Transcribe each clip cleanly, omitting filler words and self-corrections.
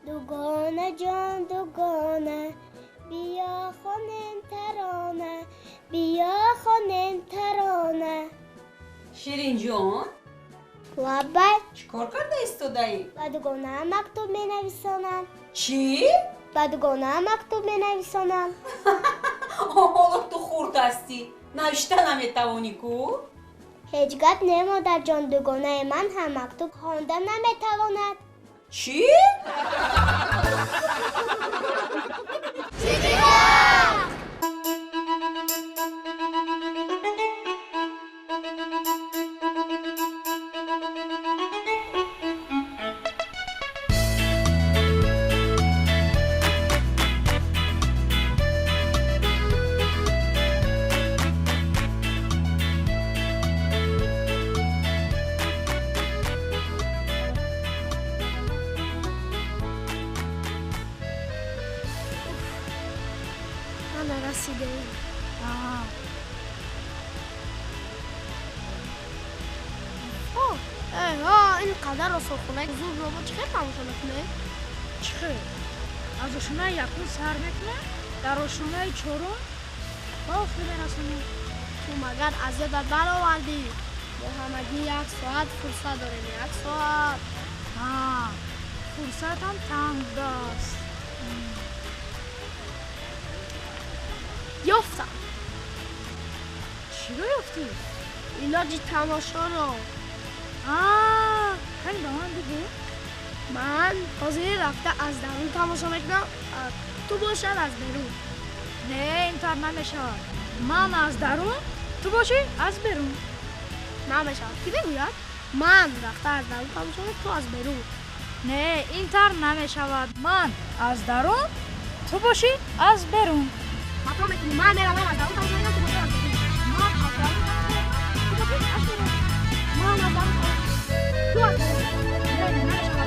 دوگانه جان دوگانه بیا خونین ترانه بیا خونین ترانه. شیرین جان لبای چیکار کرده ایستادایی؟ با دوگانه مکتوب می نویسانم. چی؟ با دوگانه مکتوب می نویسانم. حالا تو خورد هستی نوشتن نمیتوانی کو؟ هیچ گپ نه مادر جان، دوگانه من هم مکتوب خواندن نمیتواند. چی؟ من رسیده ایم. اینقدر رسوخونه زور رو چه خیلی تماشا میکنه؟ چه؟ از روشونه یکون سر میکنه؟ در روشونه چورون؟ باز برسونه. تو مگر از یه در برآوردی؟ با همگی 1 ساعت فرصت داریم. 1 ساعت. فرصت هم تنگ داست. یافتم. چی رو یافتی؟ علاج تماشا رو. خیلی به من بگو. من حاضر رفته از درون تماشا میکنم، تو باشد از بیرون. نه اینطور نمیشود. من از درون، تو باشی از بیرون. نمیشود. کی بگوید؟ من رفته از درون تماشا میکنم، تو از بیرون. نه اینطور نمیشود. من از درون، تو باشی از بیرون. خطا میکنی. من میرم از درون تماشا میکنم، تو باشی از بیرون. من از درون تو باشی از بیرون. من از درون تو از بیرون.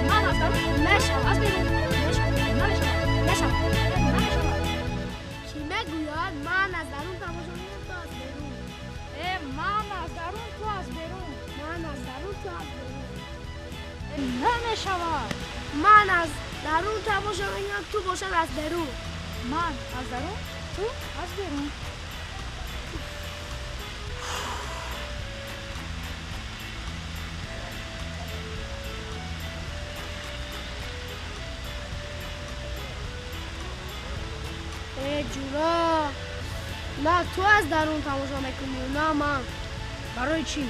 من از درون نشود از بیرون. نشود. کی میگوید من از درون تماشا میکنم، تو از بیرون. من از درون، تو از بیرون. من از درون تو از بیرون. نمیشود. من از درون تماشا میکنم، تو باشد از بیرون. من از درون، تو از بیرون. ای جورا، نه تو از درون تماشا میکنی نه من. برای چی؟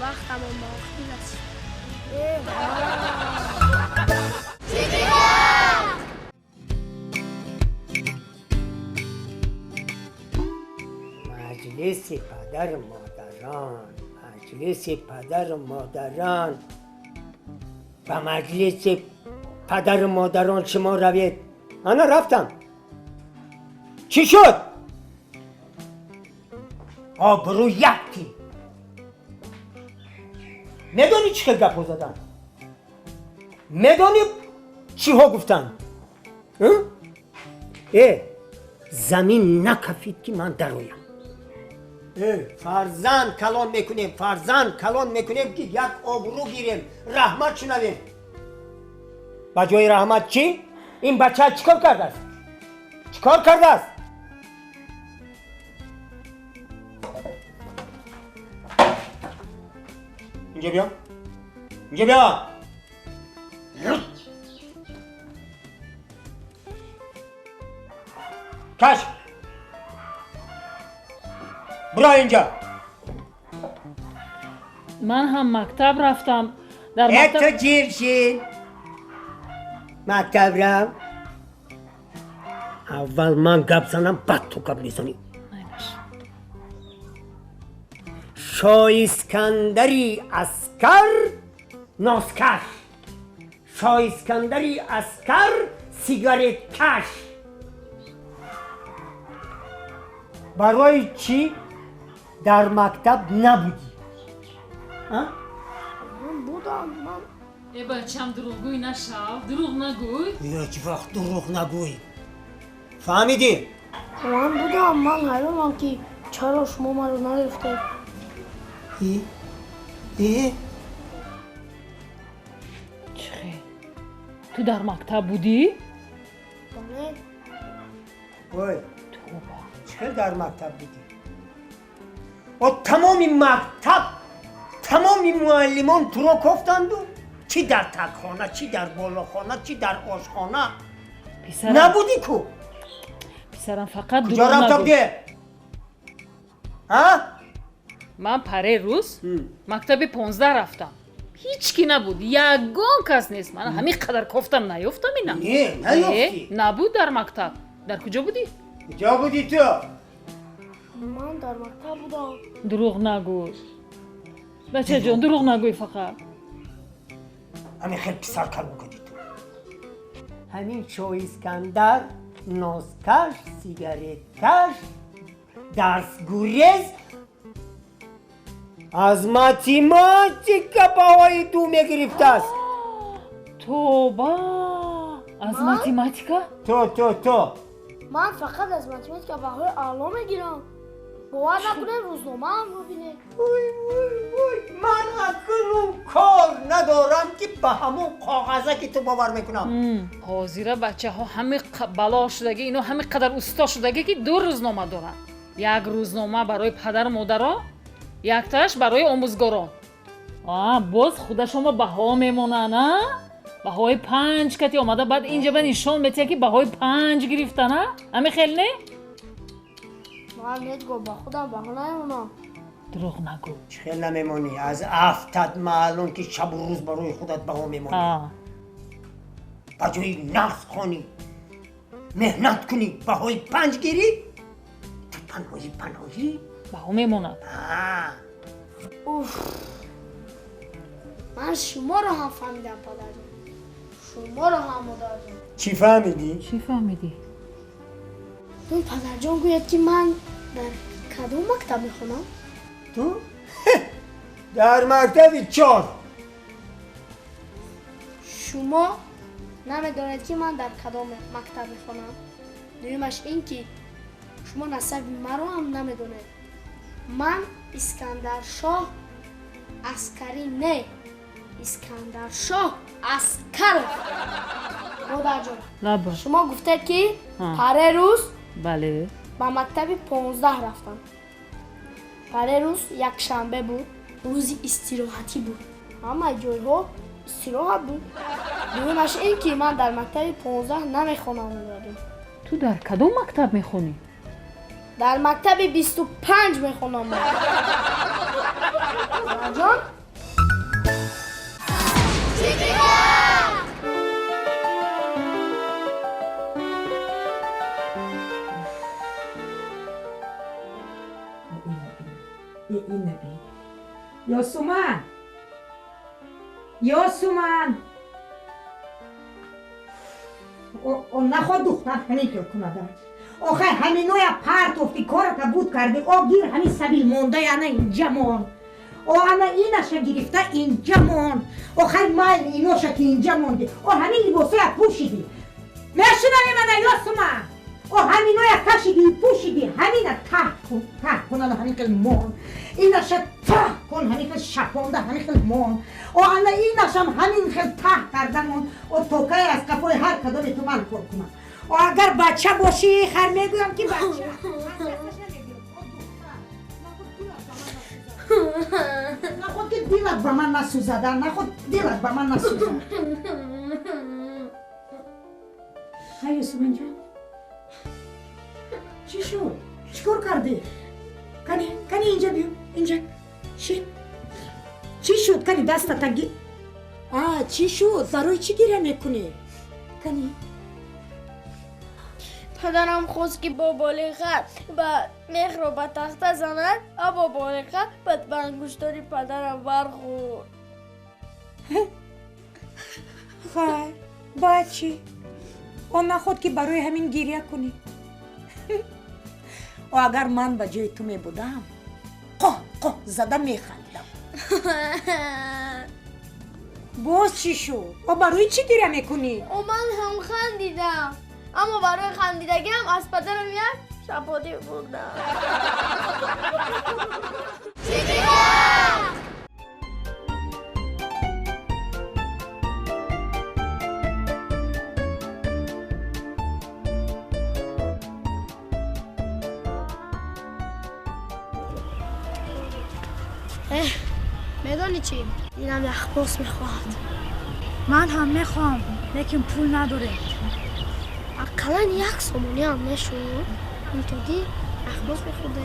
وقتم هم باقی است. مجلس پدر و مادران، مجلس پدر و مادران. به مجلس پدر و مادران شما روید. انا رفتم. چی شد؟ آبرو یکی. میدونی چه گپ زدن؟ میدونی چی ها گفتن؟ زمین نکفید که من درویم. فرزند کلان میکنیم، فرزند کلان میکنیم که یک آبرو گیریم، رحمت شنویم. با جای رحمت چی؟ این بچه چیکار کرده است؟ چیکار کرده است؟ اینجا بیا. اینجا بیا. کش. برو اینجا. من هم مکتب رفتم. در مکتب تو جیرشین. مکتب رم. اول من گپ زنم بعد تو گپ میزنی. شاه اسکندری اسکر ناسکر. چای اسکندری اسکر سیگارت کش. برای چی در مکتب نبودی؟ ها؟ من بودم. من ای بچم دروغگوی نشو، دروغ نگوی. هیچ وقت دروغ نگوی. فهمیدی؟ من بودم. من حیرانم که چرا شما من رو نرفته. ای؟ چخه؟ تو در مکتب بودی؟ بله. وای چه در مکتب بودی؟ و تمام مکتب تمام معلمان تو رو گفتند چی در تکخانه، چی در بالاخانه، چی در آشخانه نبودی کو؟ پسرم فقط کجا دروغ رفته نگو. بودی؟ ها؟ من پره روز مکتب 15 رفتم. هیچ کی نبود، یگان کس نیست. من همین قدر گفتم نیفتم اینا. نه نیفتی. نبود در مکتب. در کجا بودی؟ کجا بودی تو؟ من در مکتب بودم. دروغ نگو. بچه جان دروغ نگوی فقط. همین خیلی پسر کلون کدی تو. همین چای اسکندر، نازکش، سیگارت کش، درس گریز از ماتیماتیکا باهای دو میگرفته است. توبه از ماتیماتیکا؟ تو من فقط از متمتیکا بهای اعلا میگیرم. باور نکنه روزنامه هم رو بینه. من اکنون کار ندارم که به همون کاغذه که تو باور میکنم. حاضره بچه ها همه بلا شدگی، اینو همه قدر استا شدگی که 2 روزنامه دارن. یک روزنامه برای پدر و مادرها، یک تاش برای آموزگاران. باز خدا شما بها میمونه نه؟ بهای 5 کتی آمده بعد اینجا به نشان بده که بهای 5 گرفته نه؟ همه خیلی نه؟ من نگو با خودم بها نیمونم. دروغ نگو. خیلی نمیمونی از 70 معلوم که شب و روز برای خودت بها میمونی. با جای نقص خونی مهنت کنی بهای 5 گیری تو پناهی بها میمونه. اوف. من شما رو هم فهمیدم پدر جان. شما رو هم مادر جان. چی فهمیدی؟ چی فهمیدی؟ اون پدر جان گوید که من در کدوم مکتب میخونم؟ تو؟ در مکتب 4. شما نمیدانید که من در کدام مکتب میخونم. دویمش این که شما نسب مرا هم نمیدونید. من اسکندر شاه عسکری نه، اسکندر شاه عسکر. مادر جان لبا. شما گفته که پره روز بله. با مکتب 15 رفتم. پره روز یک شنبه بود، روزی استراحتی بود. همه جای ها استراحت بود. دومش این که من در مکتب 15 نمیخونم. تو در کدوم مکتب میخونی؟ در مکتب 25 میخونم. مادر جان یاسومن او نخواد دختر همین که کنه آخه همین نوع پرت افتی کارتا بود کرده او گیر همین سبیل مونده یعنی اینجا مون او انا اینش گرفته اینجا مون آخه مایل اینوش که اینجا مونده او همین لباسه پوشیدی مرشنه من یاسومن او همین نوع کشیدی پوشیدی همین ته کنه همین که مون اینش ته کن همین که شپانده همین که مون او انا اینش همین که ته کرده مون او توکه از کفای هر کدومی تو من کن کنم و اگر بچه باشی خیر میگویم که بچه نخود که دیلت با من نسوزده نخود دیلت با من نسوزده های یوسومن جان چی شد؟ چیکار کردی؟ کنی اینجا بیو اینجا چی شد؟ کنی دستت تگی چی شد؟ برای چی گیره میکنی؟ کنی پدرم خواست که با بالغت و میخ رو به تخته زند و با بالغت به انگشتاری پدرم برخورد. خیر باید چی؟ او نخود که برای همین گریه کنی. و اگر من به جای تو می بودم قه زده می خندم. باز چی شد؟ و برای چی گریه میکنی؟ و من هم خندیدم، اما برای خندیدگی هم از پدرم یک شپاتی بردم. میدانی چی؟ اینم یخباز میخواد. من هم میخوام لیکن پول نداره. اقلا یک سومونی هم نشون اینطوری یخباز میخورده.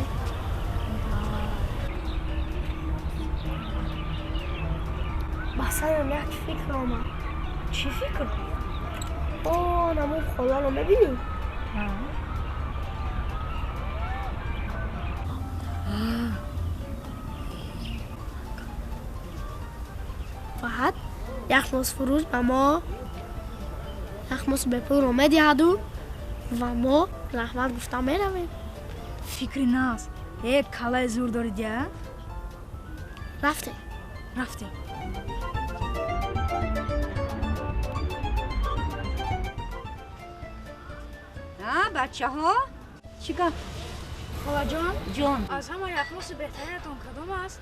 مثلا یک فکر آمد. چی فکر؟ نمون خدا رو میبینی؟ فقط یخماز فروش به ما یخماز به پول رو میدهد و ما رحمت گفته میرویم. فکری ناست. یک کلای زور دارید یا؟ رفتیم. بچه ها چیکار؟ خاله جان از همه یخماز بهترینتون کدوم است؟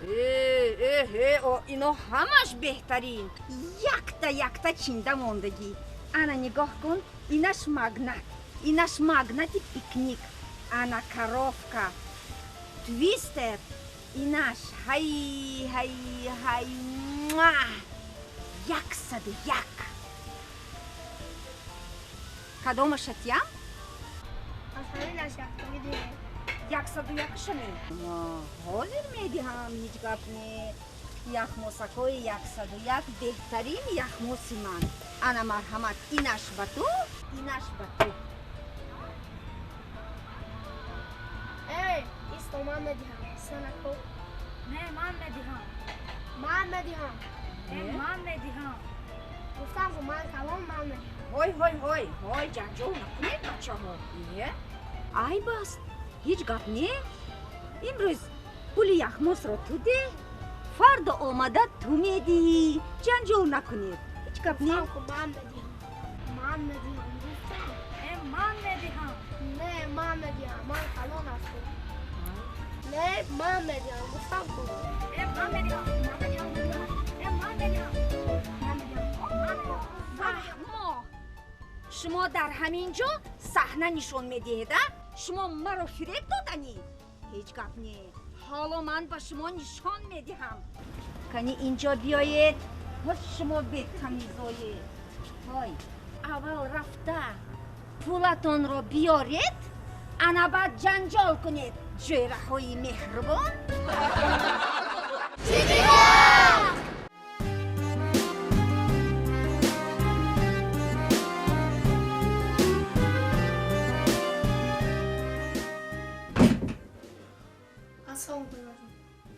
اینا همش بهترین. یک تا چینده موندگی. انا نگاه کن، اینش ماگنت پیکنیک، انا کاروفکا، تویستر، اینش های مواه. 101. کدومش اتیم؟ از همین از یخماز دیگه 101 شمی. حاضر میدیم هیچ گپ نی. یخموسکوی 101 بهترین یخموسی من. انا مرحمت اینش به تو. ایستو من میدیم سنکو. نه من میدهم. من میدهم. گفتم که من کلام من میدیم. های جنجال نکنید بچه ها. ای بس هیچ گپ نی. امروز پول یخموس رو تو ده، فردا آمده تو میدی. جنجال نکنید هیچ گپ نی. گفتم که من میدیم. من میدهم. نه من میدیم. من کلام هستم. نه من میدیم. گفتم که من میدهم. ما شما در همینجا صحنه نشون میدهید. شما مرا فریب دادنی. هیچ گپ نی. حالا من به شما نشان میدهم. کنی اینجا بیایید. شما بدتمیزایید. اول رفته پولتون رو بیارید، انا بعد جنجال کنید. جیره‌های مهربان.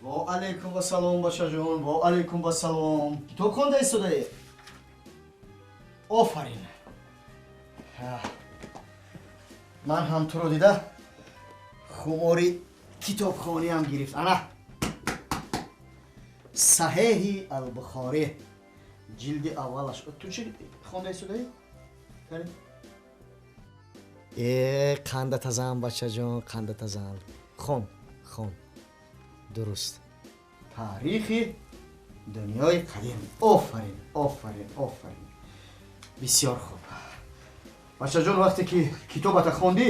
ва алайкум ва салом бачаҷон, ва алайкум ва салом. Китоб хонда истодаи? Офарин. Ман ҳам туро дида хумори китобхониам гирифт. Ана Саҳеҳи Ал-Бухорӣ ҷилди аввалаш. Ту чӣ хонда истодаи? қанда тазаам бачаҷон, қанда тазаам. Хон. Дуруст. Таърихи дунёи қадим. Офарин. Бисёр хуб. бачаҷон, вақте ки китобата хондӣ,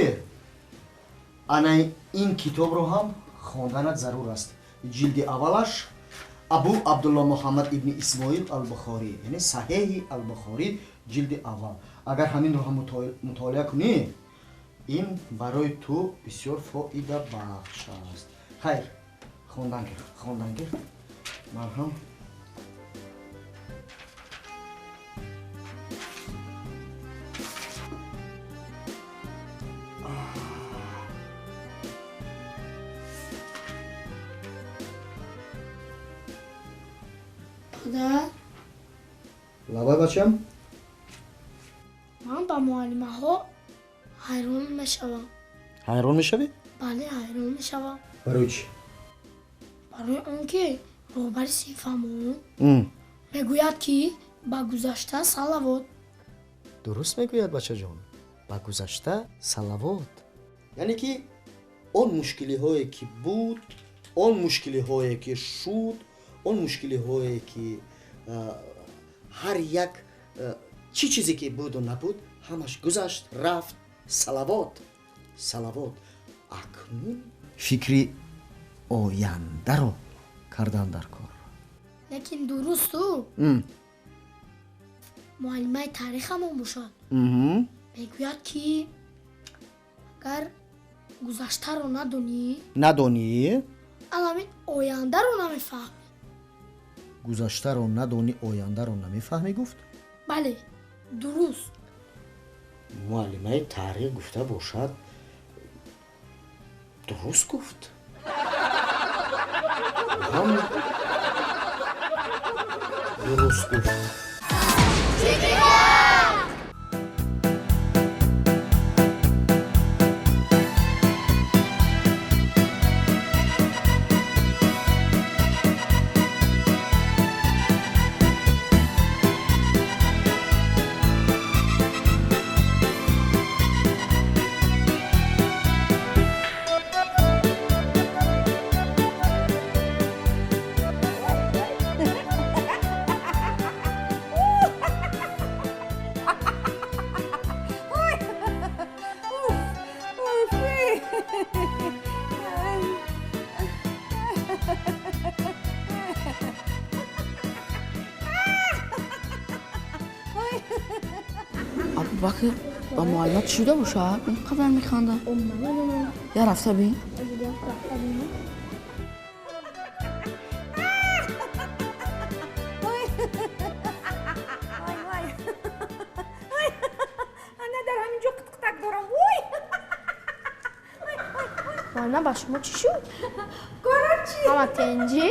ана ин китобро ҳам хонданат зарур аст. ҷилди аввалаш Абу Абдулла Муҳаммад ибни Исмоил Ал-Бухорӣ, яъне Саҳеҳи Ал-Бухорӣ ҷилди аввал. Агар ҳаминро ҳам мутолиа кунӣ, ин барои ту бисёр фоидабахш аст. Хайр, хондан гир. Марҳам. Да. Лабай бачам. ба муаллимаҳо ҳайрон мешавам. ҳайрон мешавӣ? Бале, ҳайрон мешавам. барои чӣ? барои он ки роҳбари синфамон мегӯяд ки ба гузашта салавот. дуруст мегӯяд бачаҷон, ба гузашта салавот. яъне ки он мушкилиҳое ки буд, он мушкилиҳое ки шуд, он мушкилиҳое ки ҳар як чӣ чизе ки буду набуд ҳамаш гузашт, рафт. салавот, салавот. акнун фикри ояндаро кардан дар кор. лекин дурусту муаллимаи таърихамон бошад мегӯяд ки агар гузаштаро надонӣ, аламин ояндаро намефаҳмӣ. гузаштаро надонӣ, ояндаро намефаҳмӣ гуфт. бале, дуруст. муаллимаи таърих гуфта бошад, дуруст гуфт. дуруст гуфт. абубакр ба муаллима чӣ шуда бошад? инқадар механдад. я рафта бин. ана дар ҳаминҷо қитқитак дорам. муаллима ба шумо чӣ шуд? кора чӣ? ҳама тенҷӣ?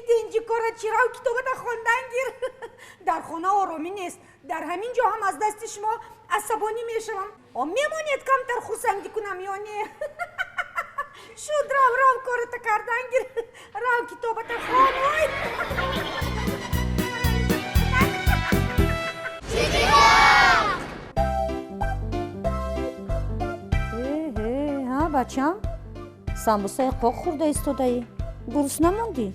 тенҷӣ кора чӣ? рав китобата хондан гир. дар хона оромӣ нест. дар ҳамин ҷо ҳам аз дасти шумо асабонӣ мешавам. мемонед камтар хурсандӣ кунам ё не? шуд рав кората кардан гир. рав китобата хон. бачам, самбусаи qoq хӯрда истодаӣ. гурусна мондӣ?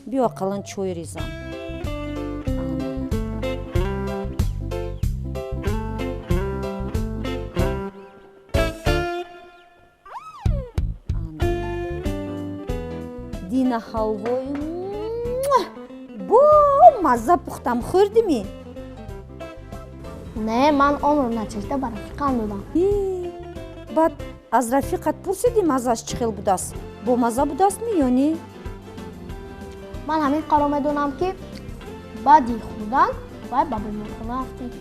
биё қалин чой ризам. дина ҳалвои бо мазза пухтам хӯрдимӣ? не, ман онро начашта ба рафиқам додам. баъд аз рафиқат пурсидӣ маззааш чӣ хел будааст? бо мазза будааст ё не? ман ҳамин қарор медонам ки баъди хӯрдан бояд ба беморхона рафтем.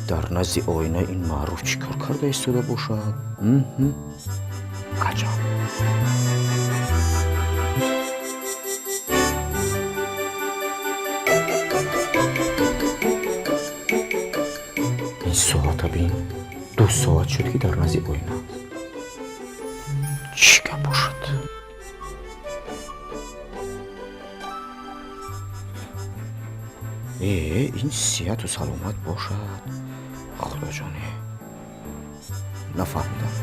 дар назди оина ин маъруф чӣ кор карда истода бошад? аҷаб. ин соата бин 2 соат шуд ки дар назди оина. чӣ гап бошад? ин сиҳату саломат бошад. худоҷоне нафаҳмидам.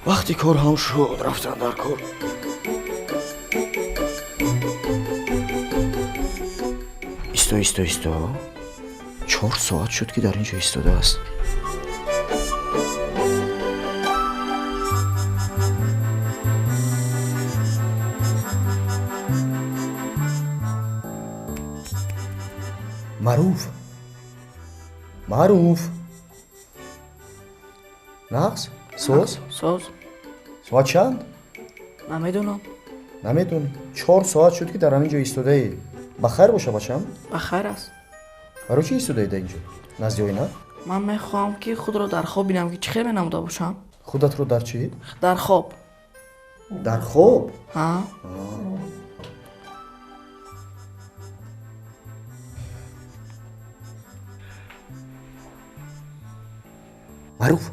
вақти кор ҳам шуд, рафтан дар кор. исто. 4 ساعت شد که در اینجا ایستاده است. معروف نقص سوز ساعت چند؟ نمیدونی 4 ساعت شد که در همینجا ایستاده ای. بخیر باشه بچم؟ بخیر است. برای چی ایستاده ای در اینجا؟ نزدی آینه؟ من میخواهم که خود را در خواب بینم که چه خیلی نموده باشم. خودت رو در چی؟ در خواب. در خواب؟ ها. معروف،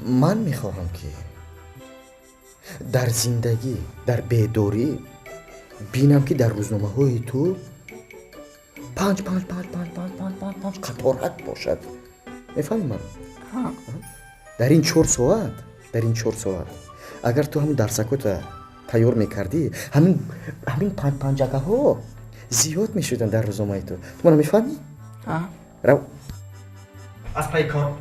من میخواهم که در زندگی در بیداری بینم که در روزنامه های تو 5 قطارت باشد. میفهمی من؟ در این 4 ساعت اگر تو همون درسکوت تیار میکردی همین 5 پنجگه ها زیاد میشدن در روزنامه تو منو میفهمی؟ رو از پای کار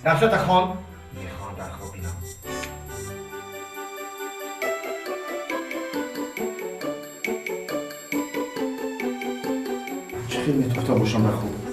رفشت خان میخوام در خواب بینم. چه خیلی میتوفتم باشم در خواب.